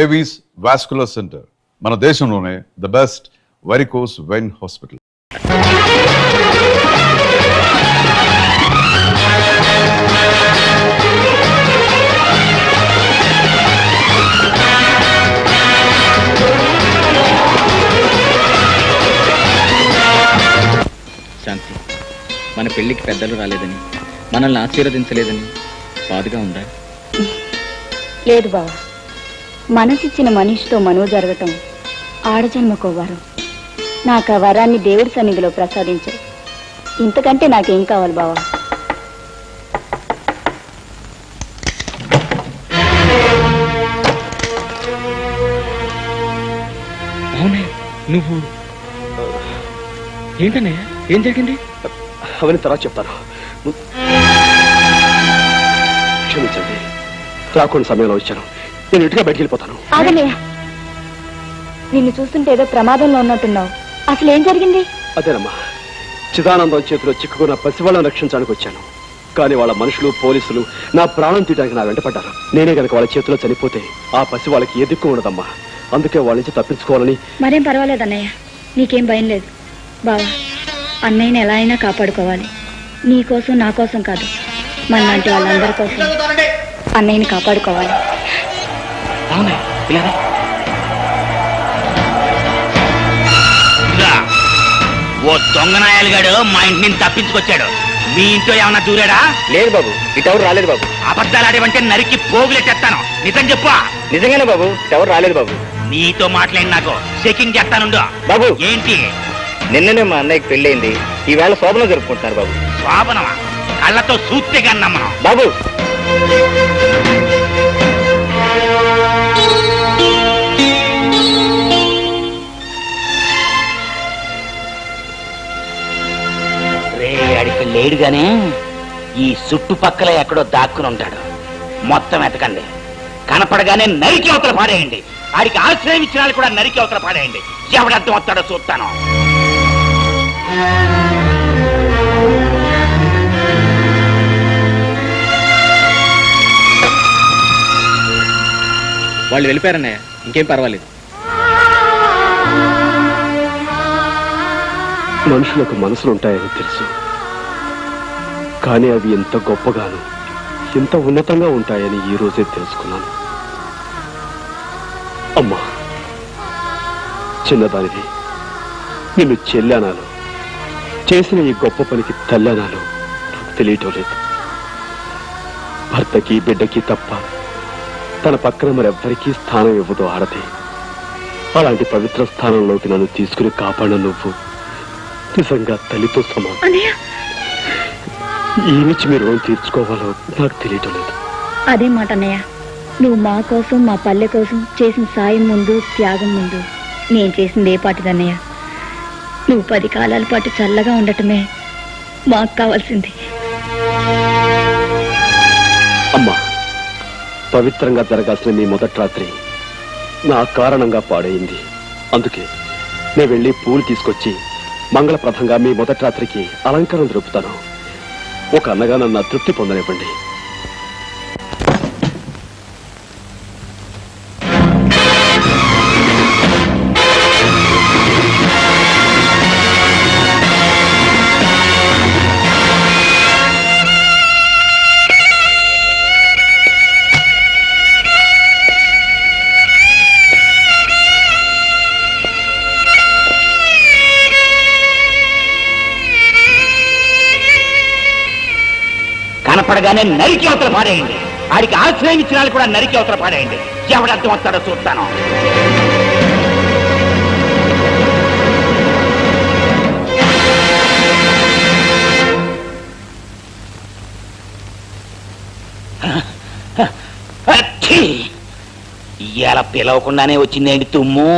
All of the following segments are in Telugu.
ఏవీస్ వాస్కులర్ సెంటర్ మన దేశంలోనే the best varicose vein hospital. Shanti, మన పెళ్లికి పెద్దలు రాలేదని, మనల్ని ఆశీర్వదించలేదని బాధగా ఉందా? లేదు బావా, మనసిచ్చిన మనిషితో మనువు జరగటం ఆడజన్మకో వరం. నాకు ఆ వరాన్ని దేవుడి సన్నిధిలో ప్రసాదించారు. ఇంతకంటే నాకేం కావాలి బావా? అవునే, నువ్వు ఏంటనే? ఏం జరిగింది? అవన్నీ తర్వాత చెప్తాను. క్షమించండి, రాకుండా సమయంలో వచ్చాను. నేను ఇంటిగా బయటికి వెళ్ళిపోతాను. ఆగనయ్య, నిన్ను చూస్తుంటే ఏదో ప్రమాదంలో ఉన్నట్టున్నావు. అసలు ఏం జరిగింది? అదేనమ్మా, చిదానందం చేతిలో చిక్కుకున్న పసివాళ్ళని రక్షించడానికి వచ్చాను. కానీ వాళ్ళ మనుషులు, పోలీసులు నా ప్రాణం తీయడానికి నా వెంటపడ్డారు. నేనే గనక వాళ్ళ చేతిలో చనిపోతే ఆ పసి వాళ్ళకి ఏ దిక్కు ఉండదమ్మా. అందుకే వాళ్ళ నుంచి తప్పించుకోవాలని. మరేం పర్వాలేదు అన్నయ్య, నీకేం భయం లేదు. బావా, అన్నయ్యని ఎలా అయినా కాపాడుకోవాలి. నీ కోసం, నా కోసం కాదు, మన లాంటి వాళ్ళందరి కోసం అన్నయ్యని కాపాడుకోవాలి. ఓ దొంగనాయాలుగాడు మా ఇంటిని తప్పించుకొచ్చాడు. మీ ఇంట్లో ఏమన్నా దూరాడా? లేదు బాబు, ఇటెవరు రాలేదు బాబు. అబద్ధాలు ఆడేవంటే నరికి పోగులెట్టేస్తాను. నిజం చెప్పు. నిజంగానే బాబు, ఎవరు రాలేదు బాబు. నీతో మాట్లాడి నాకు చెకింగ్ చేస్తానుండు. బాబు, ఏంటి? నిన్ననే మా అన్నయ్యకి పెళ్ళయింది. ఈవేళ శోభనం జరుపుకుంటున్నారు బాబు. శోభనమా? కళ్ళతో సూత్తే కన్నమ్మను. బాబు, రే, అడికి లేడుగానే ఈ చుట్టుపక్కల ఎక్కడో దాక్కుని ఉంటాడు. మొత్తం ఎతకండి. కనపడగానే నరికి అవతల పాడేయండి. ఆడికి ఆశ్రయం ఇచ్చిన వాళ్ళు కూడా నరికి అవతల పాడేయండి. ఎవడర్థం వస్తాడో చూస్తాను. వాళ్ళు వెళ్ళిపోయారన్నయ్య, ఇంకేం పర్వాలేదు. మనుషులకు మనసులుంటాయని తెలుసు, కానీ అవి ఎంత గొప్పగాను, ఎంత ఉన్నతంగా ఉంటాయని ఈ రోజే తెలుసుకున్నాను. అమ్మా, చిన్నదానిది, నిన్ను చెల్లెనాలో, చేసిన ఈ గొప్ప పనికి తల్లనాలో నాకు తెలియటం లేదు. భర్తకి, బిడ్డకి తప్ప తన పక్కన మరెవ్వరికీ స్థానం ఇవ్వదు ఆడది. అలాంటి పవిత్ర స్థానంలోకి నన్ను తీసుకుని కాపాడిన నువ్వు నిజంగా తల్లితో సమానం. ఈ నుంచి మీరు తీర్చుకోవాలో నాకు తెలియటం లేదు. అదే మాట అన్నయ్య, నువ్వు మా కోసం, మా పల్లె కోసం చేసిన సాయం ముందు, త్యాగం ముందు నేను చేసింది ఏ పాటిదన్నయ్య? నువ్వు 10 కాలాల పాటు చల్లగా ఉండటమే మాకు కావాల్సింది. అమ్మా, పవిత్రంగా జరగాల్సిన మీ మొదటి రాత్రి నా కారణంగా పాడైంది. అందుకే నేను వెళ్ళి పూలు తీసుకొచ్చి మంగళప్రదంగా మీ మొదటి రాత్రికి అలంకరణ జరుపుతాను. ఒక అన్నగా నన్ను తృప్తి పొందనివ్వండి. కనపడగానే నరికి అవతల పాడేయండి. ఆడికి ఆశ్రయం ఇచ్చిన వాళ్ళు కూడా నరికి అవతల పాడేయండి. ఎవడర్థం వస్తాడో చూస్తాను. ఇవాళ పిలవకుండానే వచ్చిందేంటి తుమ్ము?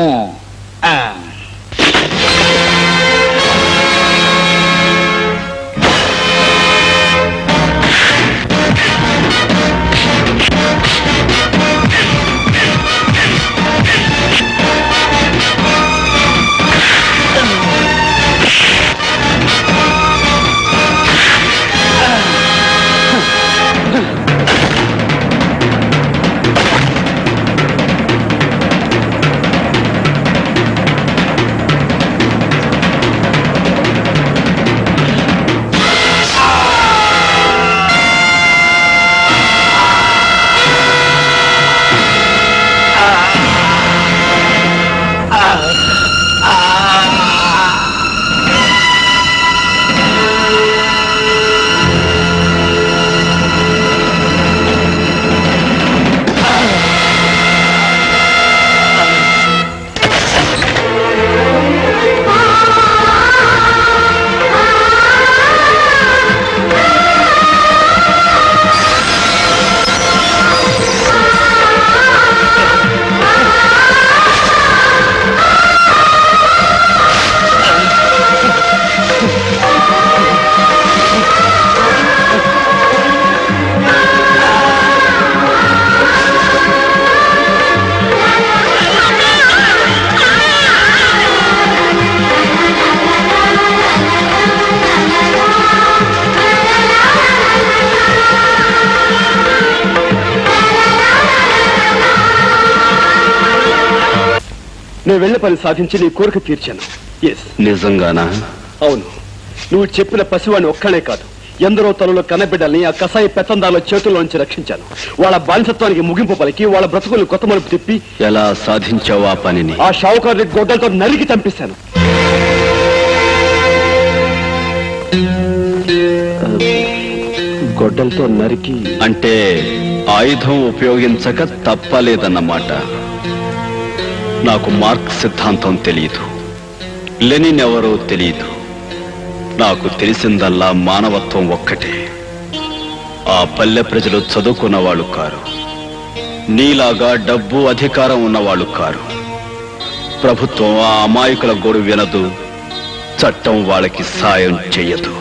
నేను వెళ్ళే పని సాధించి నీ కోరిక తీర్చాను. ఎస్. నిజంగానా? అవును. నువ్వు చెప్పిన పసివాడిని ఒక్కనే కాదు, ఎందరో తలలో కన్నబిడ్డల్ని ఆ కసాయి పెత్తందారుల చేతుల్లోంచి రక్షించాను. వాళ్ళ బానిసత్వానికి ముగింపు పలికి వాళ్ళ బ్రతుకులు కొత్త మలుపు తిప్పి ఎలా సాధించావు ఆ పనిని? ఆ షావుకారుని గొడ్డలతో నరికి చంపేశాను. గొడ్డలతో నరికి అంటే ఆయుధం ఉపయోగించక తప్పలేదన్నమాట. నాకు మార్క్స్ సిద్ధాంతం తెలియదు, లెనిన్ ఎవరో తెలియదు. నాకు తెలిసిందల్లా మానవత్వం ఒక్కటే. ఆ పల్లె ప్రజలు చదువుకున్న వాళ్ళు కారు, నీలాగా డబ్బు అధికారం ఉన్నవాళ్ళు కారు. ప్రభుత్వం ఆ అమాయకుల గోడు వినదు, చట్టం వాళ్ళకి సాయం చెయ్యదు.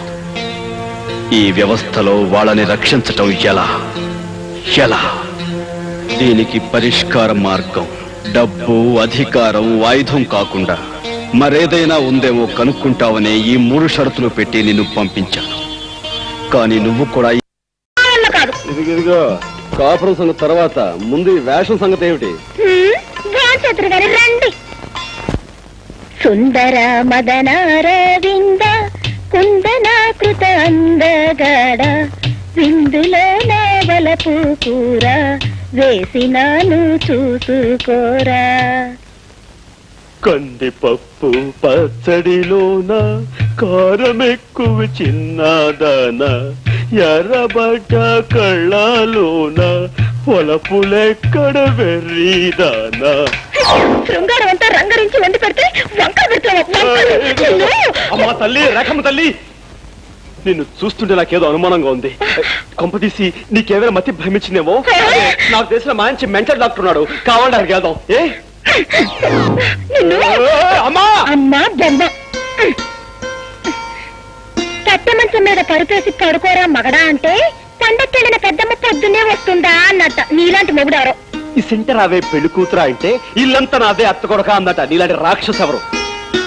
ఈ వ్యవస్థలో వాళ్ళని రక్షించటం ఎలా? దీనికి పరిష్కార మార్గం డబ్బు, అధికారం, ఆయుధం కాకుండా మరేదైనా ఉందేమో కనుక్కుంటావనే ఈ 3 షరతులు పెట్టి నిన్ను పంపించాను. కానీ నువ్వు కూడా ఇదిగో కాపురం సంగతి తర్వాత ముందు ఈ వేషం సంగతి ఏమిటి? రండి. సుందర మదనారవింద కుందనాకృత అందగాడ విందులో నవలపు కూర వేసినాను చూసుకోరా. కందిపప్పు పచ్చడిలోన కారం ఎక్కువ చిన్నదాన, ఎర్రబడ్డ కళ్ళలోన పొలపులెక్కడ వెర్రీదానా. శృంగారం అంతా రంగరించి వండి పెడితే వంకలు పెడతావు. అమ్మా తల్లి, రేఖమ్మ తల్లి, నిన్ను చూస్తుంటే నాకేదో అనుమానంగా ఉంది. కొంపతీసి నీకేదైనా మతి భ్రమించిందేమో. నాకు తెలిసిన మంచి మెంటల్ డాక్టర్ ఉన్నాడు, కావాలని వెళ్దాం. అమ్మా బొమ్మ కట్టె మంచం మీద పరుపేసి పడుకోరా మగడా అంటే పండక్కెళ్ళిన పెద్దమ్మ పొద్దున్నే వస్తుందా అన్నట్ట. నీలాంటి మొగుడారో. ఈ సెంటర్ అవే పెళ్లి కూతురా అంటే ఇల్లంతా నాదే అత్త కొడక అన్నట. నీలాంటి రాక్షసు ఎవరు?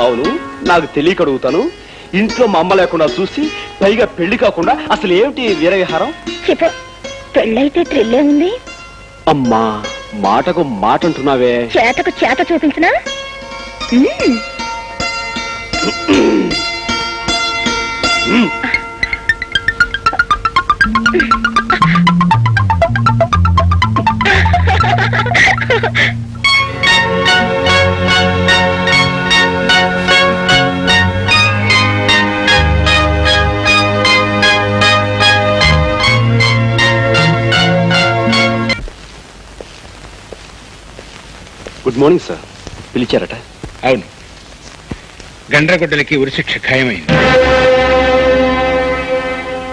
అవును, నాకు తెలియక అడుగుతాను. ఇంట్లో మా అమ్మ లేకుండా చూసి పైగా పెళ్లి కాకుండా అసలు ఏమిటి వీరవిహారం? చెప్పు. పెళ్ళైతే థ్రిల్లే ఉంది. అమ్మా మాటకు మాట అంటున్నావే. చేతకు చేత చూపించినా. Good morning sir. పిలిచారట? అవును, గండ్రగొడ్డలకి ఉరిశిక్ష ఖాయమైంది.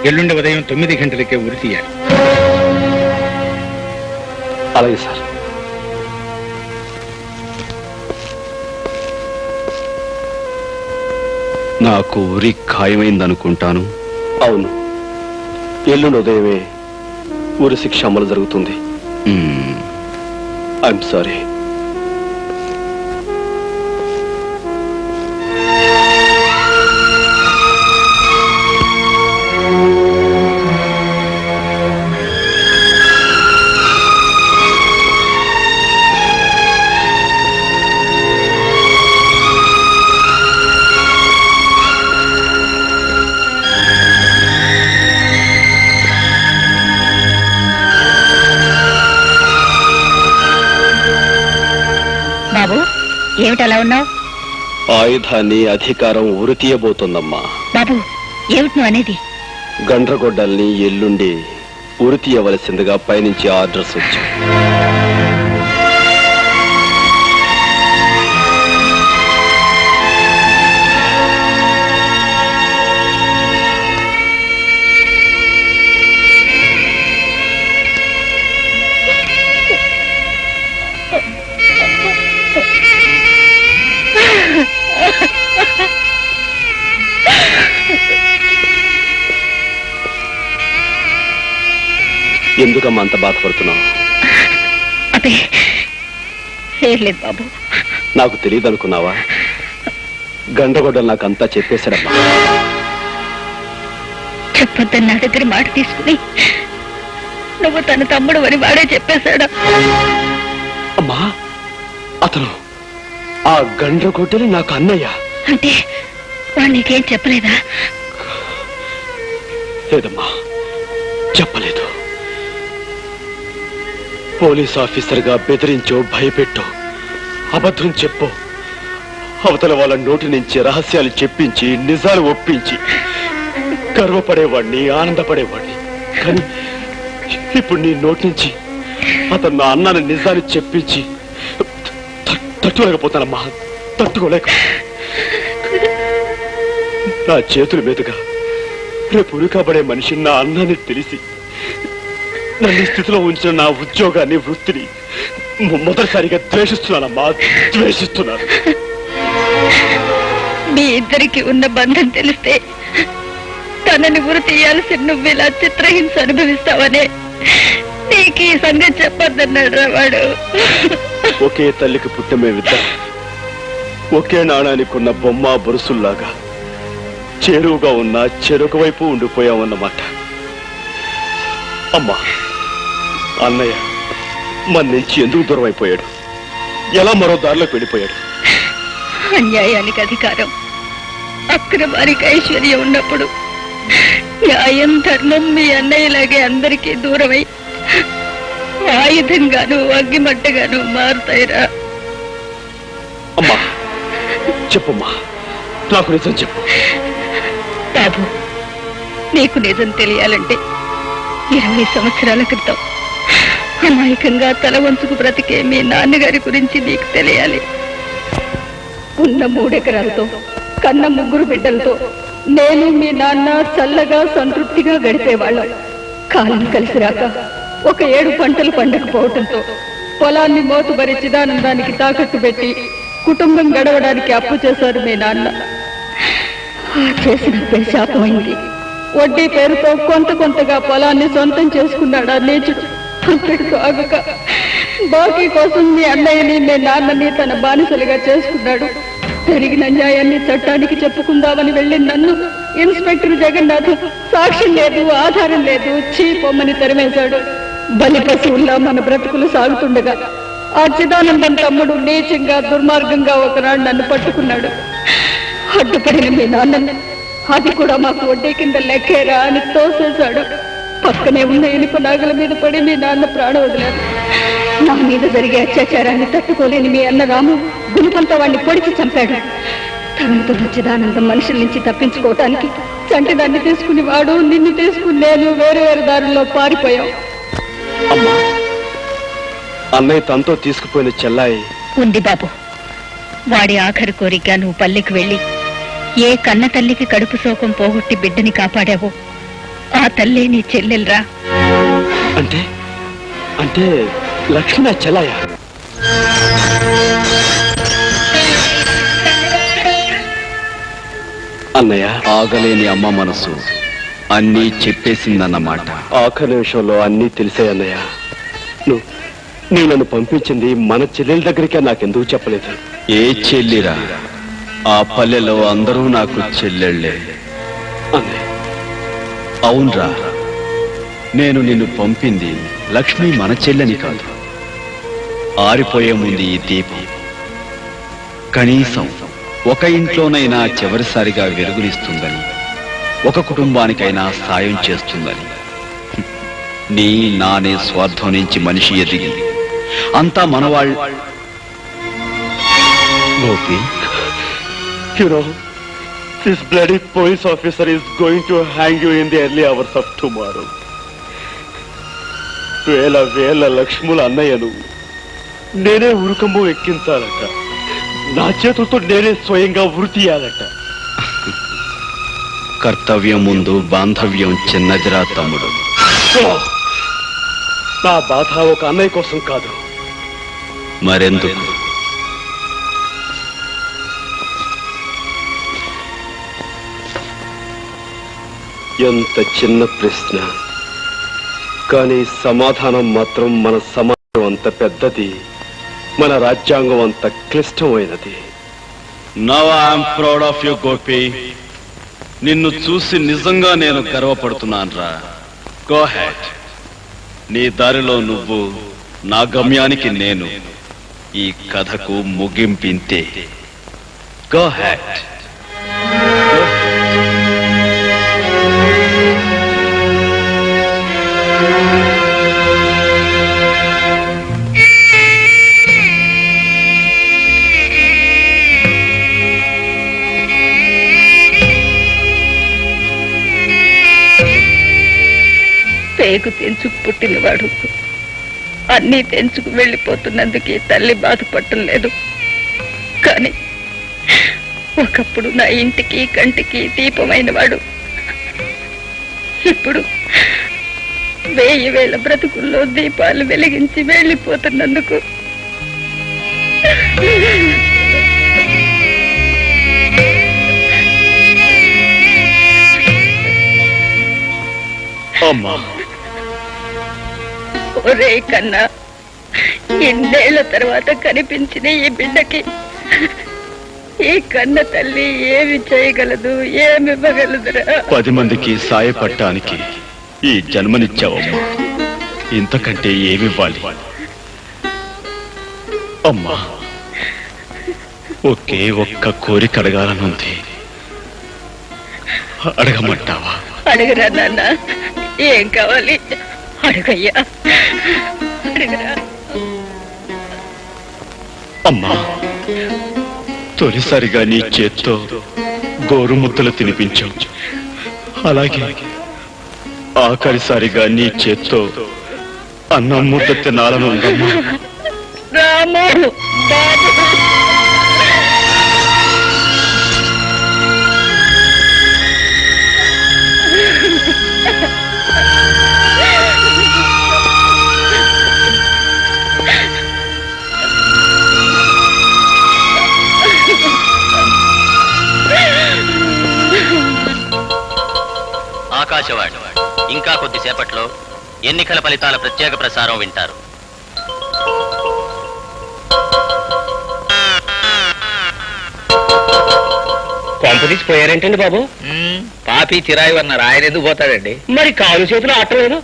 ఎల్లుండి ఉదయం 9 గంటలకే ఉరి తీయాలి. అలాగే సార్. నాకు ఉరి ఖాయమైందనుకుంటాను. అవును, ఎల్లుండి ఉదయమే ఊరి శిక్ష అమలు జరుగుతుంది. I'm sorry. బాబు, ఏమిటి అలా ఉన్నావు? ఆయుధాన్ని అధికారం ఉరి తీయబోతోందమ్మా. బాబు, ఏమిటి నువ్వు అనేది? గండ్రగొడ్డల్ని ఎల్లుండి ఉరి తీయవలసిందిగా పైనుంచి ఆర్డర్స్ వచ్చాయి. ఎందుకమ్మా అంత బాధపడుతున్నావు? అదే లేదు బాబు. నాకు తెలియదు అనుకున్నావా? గండ్రగొడ్డలు నాకంతా చెప్పేశాడమ్మా. చెప్పొద్దని నా దగ్గర మాట తీసుకుని నువ్వు తన తమ్ముడు అని వాడే చెప్పేశాడా? అమ్మా, ఆ గండ్రగొడ్డలి నాకు అన్నయ్య. అంటే వాడు నీకేం చెప్పలేదా? లేదమ్మా, చెప్పలేదు. పోలీస్ ఆఫీసర్గా బెదిరించో, భయపెట్టో, అబద్ధం చెప్పో, అవతల వాళ్ళ నోటి నుంచి రహస్యాలు చెప్పించి నిజాలు ఒప్పించి గర్వపడేవాడిని, ఆనందపడేవాడిని. కానీ ఇప్పుడు నీ నోటి నుంచి అతను నా అన్నాన్ని నిజాన్ని చెప్పించి తట్టుకోలేకపోతానమ్మా, తట్టుకోలేక. నా చేతుల మీదుగా రేపు ఉరికబడే మనిషి నా అన్నాన్ని తెలిసి నన్ను ఈ స్థితిలో ఉంచిన నా ఉద్యోగాన్ని, వృత్తిని మొదటిసారిగా ద్వేషిస్తున్నానమ్మా, ద్వేషిస్తున్నాను. మీ ఇద్దరికి ఉన్న బంధం తెలిస్తే తనని ఉరి తీయాల్సి నువ్వు ఇలా చిత్రహింస అనుభవిస్తావనే నీకు ఈ సంగతి చెప్పొద్దన్నాడు రా వాడు. ఒకే తల్లికి పుట్టమేవిద్దాం, ఒకే నాణానికి ఉన్న బొమ్మ బొరుసుల్లాగా చేరువుగా ఉన్న చెరుక వైపు ఉండిపోయామన్నమాట. అమ్మా, అన్నయ్య మన నుంచి ఎందుకు దూరం అయిపోయాడు? ఎలా మరో దారిలోకి వెళ్ళిపోయాడు? అన్యాయానికి అధికారం, అక్రమానికి ఐశ్వర్యం ఉన్నప్పుడు న్యాయం, ధర్మం మీ అన్నయ్యలాగే అందరికీ దూరమై ఆయుధంగాను అగ్గిమట్టగాను మారుతాయిరా. అమ్మా చెప్పమ్మా, నాకు నిజం చెప్పు. బాబు, నీకు నిజం తెలియాలంటే 20 సంవత్సరాల క్రితం అమాయకంగా తల వంచుకు బ్రతికే మీ నాన్నగారి గురించి నీకు తెలియాలి. ఉన్న 3 ఎకరాలతో, కన్న 3 బిడ్డలతో నేను మీ నాన్న చల్లగా సంతృప్తిగా గడిపేవాళ్ళం. కాలం కలిసి రాక ఒక 7 పంటలు పండకపోవటంతో పొలాన్ని మోతుబరి చిదానందానికి తాకట్టు పెట్టి కుటుంబం గడవడానికి అప్పు చేశారు మీ నాన్న. ఆ చేసిన శాపమైంది. వడ్డీ పేరుతో కొంతగా పొలాన్ని సొంతం చేసుకున్నాడు ఆ నీచుడు. అంతటితో ఆగక బాకీ కోసం మీ అన్నయ్యని, మీ నాన్నని తన బానిసలుగా చేసుకున్నాడు. జరిగిన న్యాయాన్ని చట్టానికి చెప్పుకుందామని వెళ్ళి నన్ను ఇన్స్పెక్టర్ జగన్నాథ్ సాక్ష్యం లేదు, ఆధారం లేదు, పొమ్మని తరిమేశాడు. బలి పశువుల్లా మన బ్రతుకులు సాగుతుండగా ఆ చిదానందం తమ్ముడు నీచంగా, దుర్మార్గంగా ఒకనాడు నన్ను పట్టుకున్నాడు. అడ్డుపడిన మీ నాన్న అది కూడా మాకు వడ్డీ కింద లెక్కేరా అని తోసేశాడు. పక్కనే ఉన్న ఇనుప నాగల మీద పడి మీ నాన్న ప్రాణం వదిలారు. నా మీద జరిగే అత్యాచారాన్ని తట్టుకోలేని మీ అన్న రాము గుంపంతో వాడిని పొడిచి చంపాడు. తనంతో చిదానందం మనుషుల నుంచి తప్పించుకోవటానికి చంటిదాన్ని తీసుకుని వాడు, నిన్ను తీసుకుని నేను వేరు దారుల్లో పారిపోయాం. అమ్మా, అన్నయ్య తనతో తీసుకుపోయిన చెల్లాయి ఉంది బాబు. వాడి ఆఖరి కోరిక నువ్వు పల్లెకి వెళ్ళి ఏ కన్న తల్లికి కడుపు శోకం పోగొట్టి బిడ్డని కాపాడావో ఆ తల్లే నీ చెల్లెలరా. అంటే అంటే లక్ష్మి నా చెల్లాయ? అన్నయ్య, ఆగలేని అమ్మ మనసు అన్నీ చెప్పేసిందన్నమాట. ఆఖరి నిమిషంలో అన్నీ తెలిసాయి అన్నయ్య. నువ్వు నన్ను పంపించింది మన చెల్లెల దగ్గరికే నాకెందుకు చెప్పలేదు? ఏ చెల్లిరా? ఆ పల్లెలో అందరూ నాకు చెల్లెళ్ళే. అన్నయ్య, అవునరా, నేను నిన్ను పంపింది లక్ష్మి మన చెల్లని కాదు. ఆరిపోయే ముందు ఈ దీపం కనీసం ఒక ఇంట్లోనైనా చివరిసారిగా వెలుగునిస్తుందని, ఒక కుటుంబానికైనా సాయం చేస్తుందని. నీ నానే స్వార్థం నుంచి మనిషి ఎదిగి అంతా మనవాళ్ళు. Gopi, you know, this bloody police officer is going to hang you in the early hours of tomorrow. వేల లక్ష్ముల అన్నయ్యను నేనే ఉరుకము ఎక్కించాలట. నా చేతులతో నేనే స్వయంగా ఉరి తీయాలట. కర్తవ్యం ముందు బాంధవ్యం చిన్నదిరా తమ్ముడు. నా బాధ ఒక అన్నయ్య కోసం కాదు. మరెందుకు? ఎంత చిన్న ప్రశ్న, కానీ సమాధానం మాత్రం మన సమాజం అంత పెద్దది, మన రాజ్యాంగం అంత క్లిష్టమైనది. Now I'm proud of you Gopi. నిన్ను చూసి నిజంగా నేను గర్వపడుతున్నాను రా. Go head. నీ దారిలో నువ్వు, నా గమ్యానికి నేను. ఈ కథకు ముగింపింతే. Go head. పేగు తెంచుకు పుట్టినవాడు అన్నీ తెంచుకు వెళ్ళిపోతున్నందుకే తల్లి బాధపడటం లేదు. కానీ ఒకప్పుడు నా ఇంటికి కంటికి దీపమైన వాడు ఇప్పుడు 1000 బ్రతుకుల్లో దీపాలు వెలిగించి వెళ్ళిపోతున్నందుకు అమ్మా, ఒరే కన్నా, ఎన్నేళ్ల తర్వాత కనిపించిన ఈ బిడ్డకి ఈ కన్న తల్లి ఏమి చేయగలదు, ఏమివ్వగలదురా? 10 మందికి సాయపడటానికి ఈ జన్మనిచ్చావమ్మా. ఇంతకంటే ఏమివ్వాలి? అమ్మా, ఒకే ఒక్క కోరిక అడగాలనుంది. అడగమంటావా? అడగరా నాన్న, ఏం కావాలి అడగయ్యా, అడగరా. అమ్మా, తొలిసారిగా నీ చేత్తో గోరుముద్దలు తినిపించావు. అలాగే ఆఖరిసారిగా నీ చేత్తో అన్నం ముద్ద తినాలను ఉందమ్మా. రాము బాబు, ఆకాశవాణి ఇంకా కొద్దిసేపట్లో ఎన్నికల ఫలితాల ప్రత్యేక ప్రసారం వింటారు. కొంపదీసి పోయారేంటండి బాబు? పాపి చిరాయి అన్నారు, ఆయన ఎందుకు పోతాడండి? మరి కాలు చేతులు ఆటలేదు.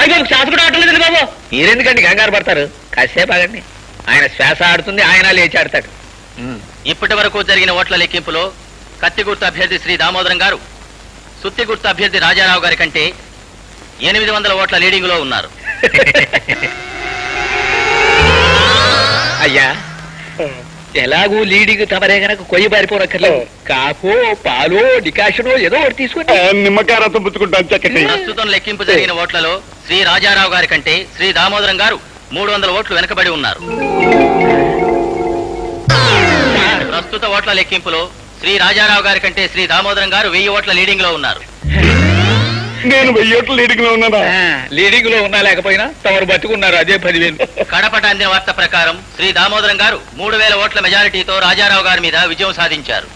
అయ్యి బాబు, శ్వాస కూడా ఆటలేదండి బాబు. మీరెందుకండి కంగారు పడతారు? కాసేపు ఆగండి, ఆయన శ్వాస ఆడుతుంది, ఆయన లేచి ఆడతాడు. ఇప్పటి వరకు జరిగిన ఓట్ల లెక్కింపులో కత్తి గుర్తు అభ్యర్థి శ్రీ దామోదరం గారు సుత్తి గుర్తు అభ్యర్థి రాజారావు గారి కంటే 800 ఓట్ల లీడింగ్ లో ఉన్నారు. అయ్యా, ఎలాగూ లీడింగ్ తమరే గనక కొయ్యి పారిపోనక్కర్లేదు. కాకో పాలో డికాషనో ఏదో ఒకటి తీసుకుని నిమ్మకాయ రసం పుచ్చుకుంటాను చక్కటి. ప్రస్తుతం లెక్కింపు జరిగిన ఓట్లలో శ్రీ రాజారావు గారి కంటే శ్రీ దామోదరం గారు 300 ఓట్లు వెనుకబడి ఉన్నారు. ప్రస్తుత ఓట్ల లెక్కింపులో శ్రీ రాజారావు గారి కంటే శ్రీ దామోదరం గారు 1000 ఓట్ల లీడింగ్ లో ఉన్నారు. నేను 1000 ఓట్ల లీడింగ్ లో ఉన్నానా? లీడింగ్ లో ఉన్నా లేకపోయినా తమరు బతుకున్నారు, అదే 10,000. కడపట అందిన వార్త ప్రకారం శ్రీ దామోదరం గారు 3000 ఓట్ల మెజారిటీతో రాజారావు గారి మీద విజయం సాధించారు.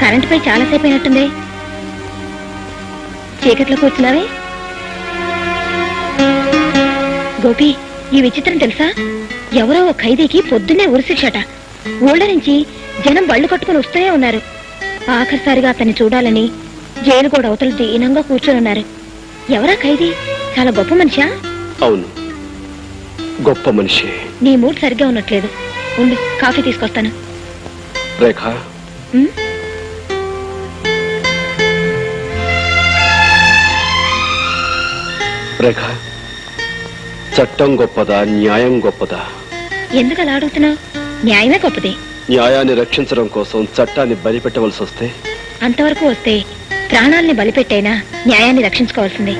కరెంట్ పై చాలాసేపు అయినట్టుంది. చీకట్లో కూర్చున్నావే. గోపి, ఈ విచిత్రం తెలుసా? ఎవరో ఒక ఖైదీకి పొద్దున్నే ఉరిశిక్షట. ఊళ్ళ నుంచి జనం బళ్ళు కట్టుకుని వస్తూనే ఉన్నారు. ఆఖరిసారిగా అతన్ని చూడాలని జైలు కూడా అవతల దీనంగా కూర్చొని ఉన్నారు. ఎవరా ఖైదీ? చాలా గొప్ప మనిషా? అవును, గొప్ప మనిషి. నీ మూడ్ సరిగ్గా ఉన్నట్లేదు. ఉండు, కాఫీ తీసుకొస్తాను. రేఖ, ఉమ్? రేఖ, చట్టం గొప్పదా, న్యాయం గొప్పదా? ఎందుకు అలా అడుగుతున్నావు? న్యాయమే గొప్పది. న్యాయాన్ని రక్షించడం కోసం చట్టాన్ని బలిపెట్టవలసి వస్తే? అంతవరకు వస్తే ప్రాణాల్ని బలిపెట్టైనా న్యాయాన్ని రక్షించుకోవాల్సిందే.